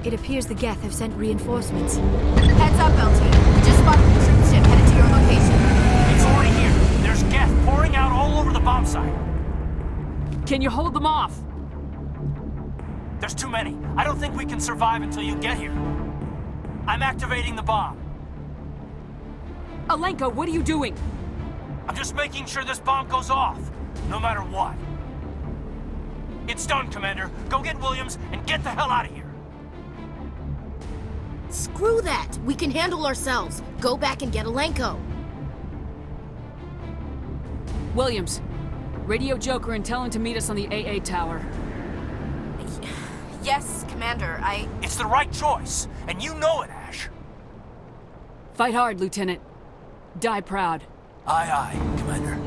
It appears the Geth have sent reinforcements. Heads up, LT. We just spotted the troop ship headed to your location. It's already here. There's Geth pouring out all over the bomb site. Can you hold them off? There's too many. I don't think we can survive until you get here. I'm activating the bomb. Alenka, what are you doing? I'm just making sure this bomb goes off, no matter what. It's done, Commander. Go get Williams and get the hell out of here. Screw that! We can handle ourselves. Go back and get Alenko. Williams, radio Joker and tell him to meet us on the AA tower. Yes, Commander, It's the right choice, and you know it, Ash. Fight hard, Lieutenant. Die proud. Aye, aye, Commander.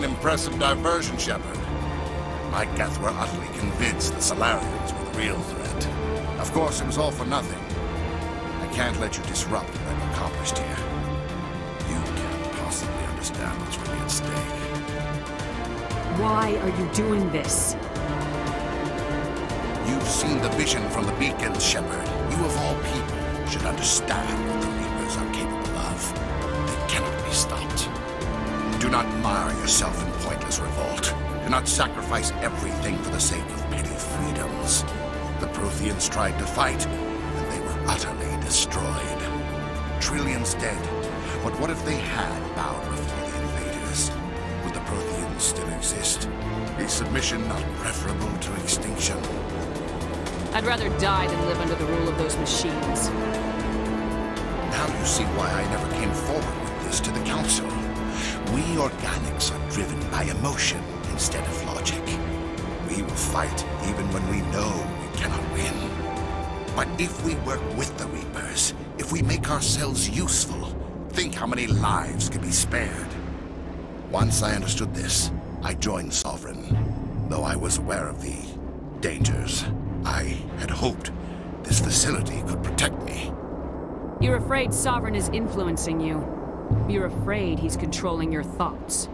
Impressive diversion, Shepard. My Geth were utterly convinced the Salarians were the real threat. Of course, it was all for nothing. I can't let you disrupt what I've accomplished here. You can't possibly understand what's really at stake. Why are you doing this? You've seen the vision from the beacons, Shepard. You of all people should understand what the Reapers are capable of. They cannot be stopped. Do not mire yourself in pointless revolt. Do not sacrifice everything for the sake of petty freedoms. The Protheans tried to fight, and they were utterly destroyed. Trillions dead. But what if they had bowed before the invaders? Would the Protheans still exist? Is submission not preferable to extinction? I'd rather die than live under the rule of those machines. Now you see why I never came forward with this to the Council. We organics are driven by emotion instead of logic. We will fight even when we know we cannot win. But if we work with the Reapers, if we make ourselves useful, think how many lives could be spared. Once I understood this, I joined Sovereign, though I was aware of the dangers. I had hoped this facility could protect me. You're afraid Sovereign is influencing you. You're afraid he's controlling your thoughts.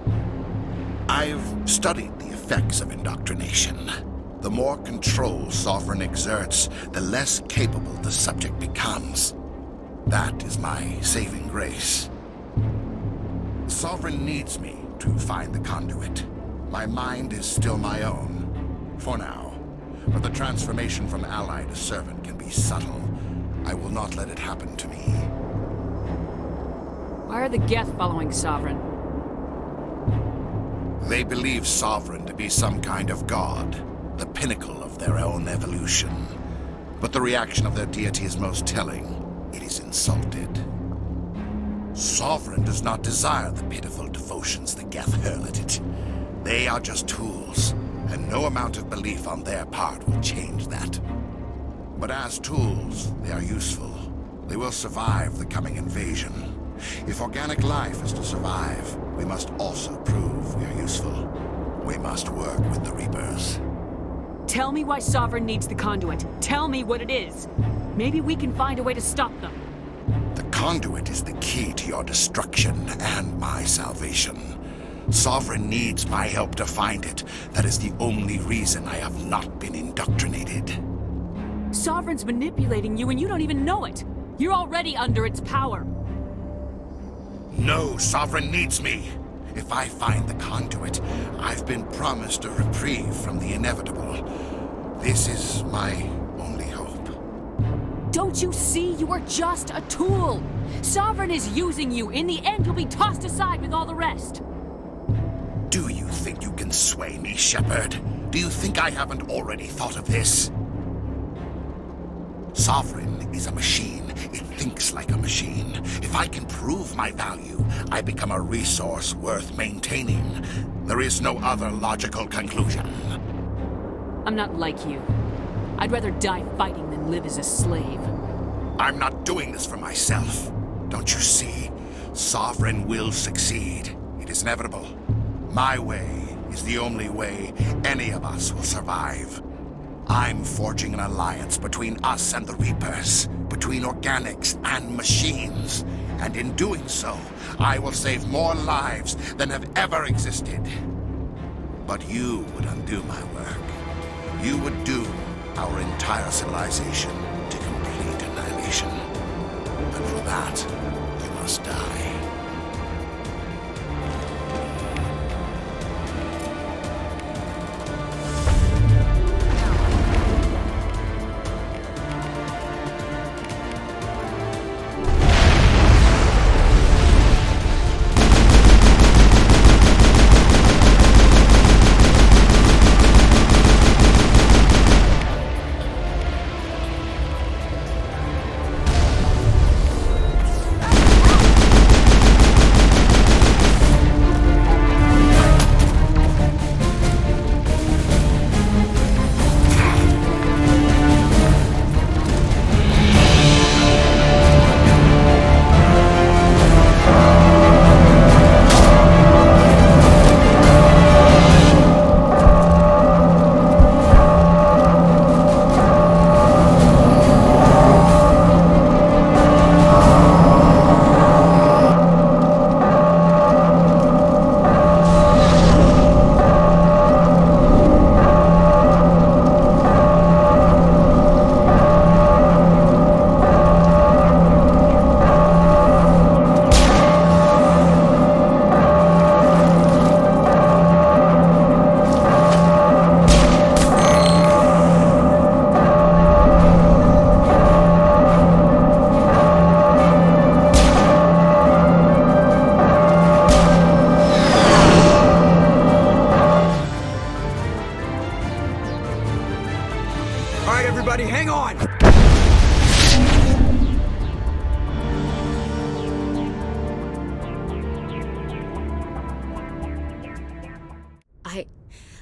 I've studied the effects of indoctrination. The more control Sovereign exerts, the less capable the subject becomes. That is my saving grace. Sovereign needs me to find the conduit. My mind is still my own, for now. But the transformation from ally to servant can be subtle. I will not let it happen to me. Why are the Geth following Sovereign? They believe Sovereign to be some kind of god, the pinnacle of their own evolution. But the reaction of their deity is most telling. It is insulted. Sovereign does not desire the pitiful devotions the Geth hurl at it. They are just tools, and no amount of belief on their part will change that. But as tools, they are useful. They will survive the coming invasion. If organic life is to survive, we must also prove we are useful. We must work with the Reapers. Tell me why Sovereign needs the conduit. Tell me what it is. Maybe we can find a way to stop them. The conduit is the key to your destruction and my salvation. Sovereign needs my help to find it. That is the only reason I have not been indoctrinated. Sovereign's manipulating you and you don't even know it. You're already under its power. No, Sovereign needs me. If I find the conduit, I've been promised a reprieve from the inevitable. This is my only hope. Don't you see? You are just a tool. Sovereign is using you. In the end, you'll be tossed aside with all the rest. Do you think you can sway me, Shepard? Do you think I haven't already thought of this? Sovereign is a machine. It thinks like a machine. If I can prove my value, I become a resource worth maintaining. There is no other logical conclusion. I'm not like you. I'd rather die fighting than live as a slave. I'm not doing this for myself. Don't you see? Sovereign will succeed. It is inevitable. My way is the only way any of us will survive. I'm forging an alliance between us and the Reapers, between organics and machines. And in doing so, I will save more lives than have ever existed. But you would undo my work. You would doom our entire civilization to complete annihilation. And for that, you must die.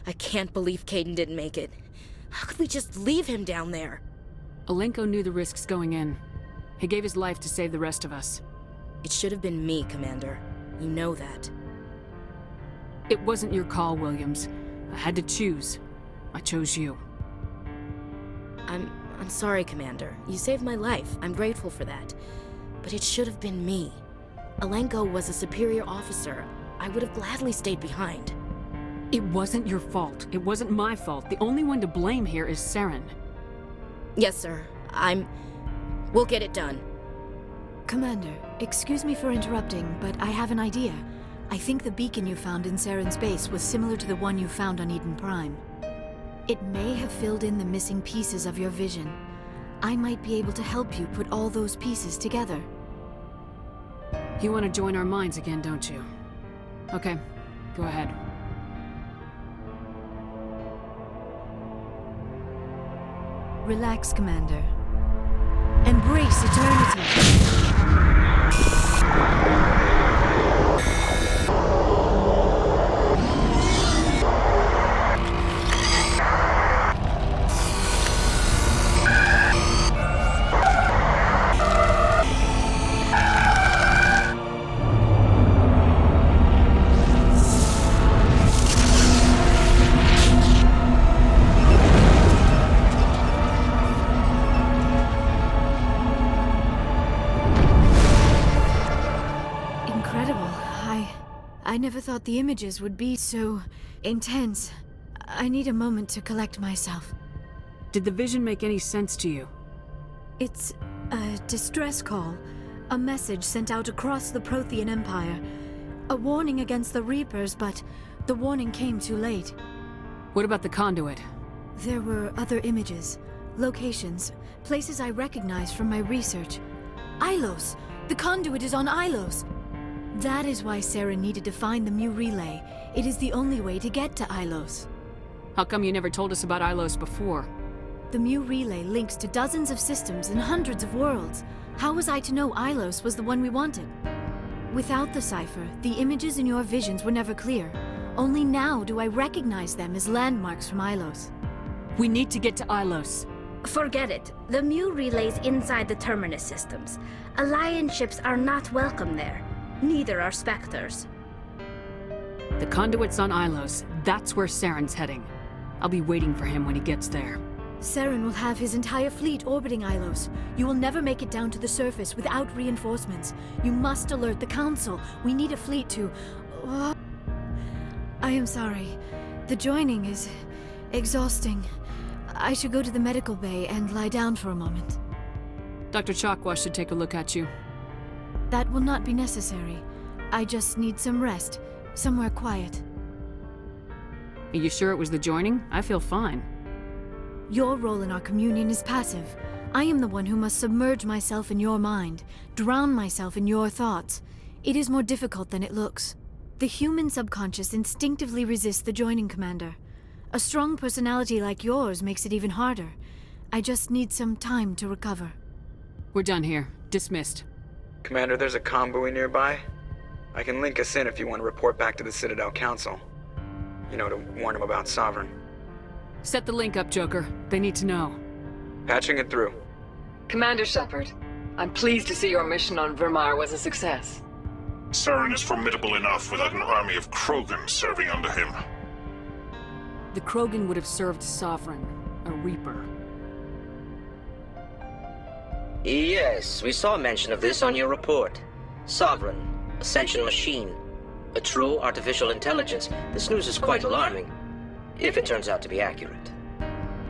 I can't believe Caden didn't make it. How could we just leave him down there? Alenko knew the risks going in. He gave his life to save the rest of us. It should have been me, Commander. You know that. It wasn't your call, Williams. I had to choose. I chose you. I'm sorry, Commander. You saved my life. I'm grateful for that. But it should have been me. Alenko was a superior officer. I would have gladly stayed behind. It wasn't your fault. It wasn't my fault. The only one to blame here is Saren. Yes, sir. We'll get it done. Commander, excuse me for interrupting, but I have an idea. I think the beacon you found in Saren's base was similar to the one you found on Eden Prime. It may have filled in the missing pieces of your vision. I might be able to help you put all those pieces together. You want to join our minds again, don't you? Okay, go ahead. Relax, Commander. Embrace eternity. I never thought the images would be so intense. I need a moment to collect myself. Did the vision make any sense to you? It's a distress call. A message sent out across the Prothean Empire. A warning against the Reapers, but the warning came too late. What about the conduit? There were other images, locations, places I recognized from my research. Ilos! The conduit is on Ilos! That is why Sarah needed to find the Mu relay. It is the only way to get to Ilos. How come you never told us about Ilos before? The Mu relay links to dozens of systems and hundreds of worlds. How was I to know Ilos was the one we wanted? Without the cipher, the images in your visions were never clear. Only now do I recognize them as landmarks from Ilos. We need to get to Ilos. Forget it. The Mu relay's inside the Terminus systems. Alliance ships are not welcome there. Neither are Spectres. The conduit's on Ilos. That's where Saren's heading. I'll be waiting for him when he gets there. Saren will have his entire fleet orbiting Ilos. You will never make it down to the surface without reinforcements. You must alert the Council. We need a fleet to... I am sorry. The joining is exhausting. I should go to the medical bay and lie down for a moment. Dr. Chakwa should take a look at you. That will not be necessary. I just need some rest. Somewhere quiet. Are you sure it was the joining? I feel fine. Your role in our communion is passive. I am the one who must submerge myself in your mind, drown myself in your thoughts. It is more difficult than it looks. The human subconscious instinctively resists the joining, Commander. A strong personality like yours makes it even harder. I just need some time to recover. We're done here. Dismissed. Commander, there's a comm buoy nearby. I can link us in if you want to report back to the Citadel Council. You know, to warn them about Sovereign. Set the link up, Joker. They need to know. Patching it through. Commander Shepard, I'm pleased to see your mission on VIRMIRE was a success. Saren is formidable enough without an army of Krogan serving under him. The Krogan would have served Sovereign, a Reaper. Yes, we saw mention of this on your report. Sovereign, Ascension machine, a true artificial intelligence. This news is quite alarming, if it turns out to be accurate.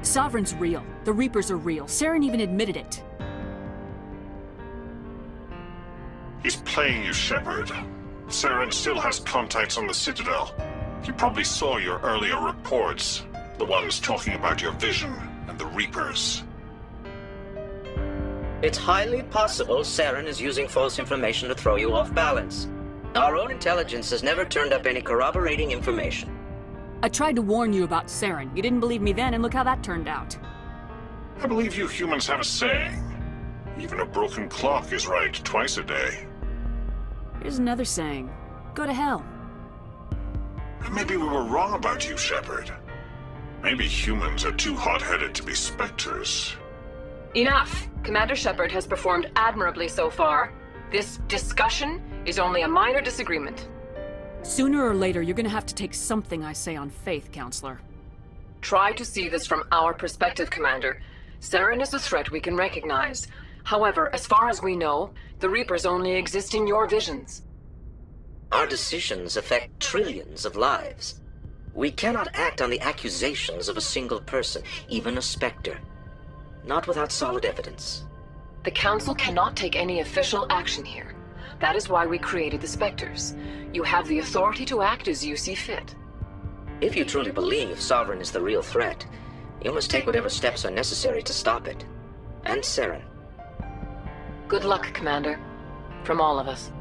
Sovereign's real. The Reapers are real. Saren even admitted it. He's playing you, Shepard. Saren still has contacts on the Citadel. He probably saw your earlier reports, the ones talking about your vision and the Reapers. It's highly possible Saren is using false information to throw you off balance. Our own intelligence has never turned up any corroborating information. I tried to warn you about Saren. You didn't believe me then, and look how that turned out. I believe you humans have a saying. Even a broken clock is right twice a day. Here's another saying. Go to hell. Maybe we were wrong about you, Shepard. Maybe humans are too hot-headed to be Spectres. Enough! Commander Shepard has performed admirably so far. This discussion is only a minor disagreement. Sooner or later, you're gonna have to take something I say on faith, Counselor. Try to see this from our perspective, Commander. Saren is a threat we can recognize. However, as far as we know, the Reapers only exist in your visions. Our decisions affect trillions of lives. We cannot act on the accusations of a single person, even a Spectre. Not without solid evidence. The Council cannot take any official action here. That is why we created the Spectres. You have the authority to act as you see fit. If you truly believe Sovereign is the real threat, you must take whatever steps are necessary to stop it. And Saren. Good luck, Commander. From all of us.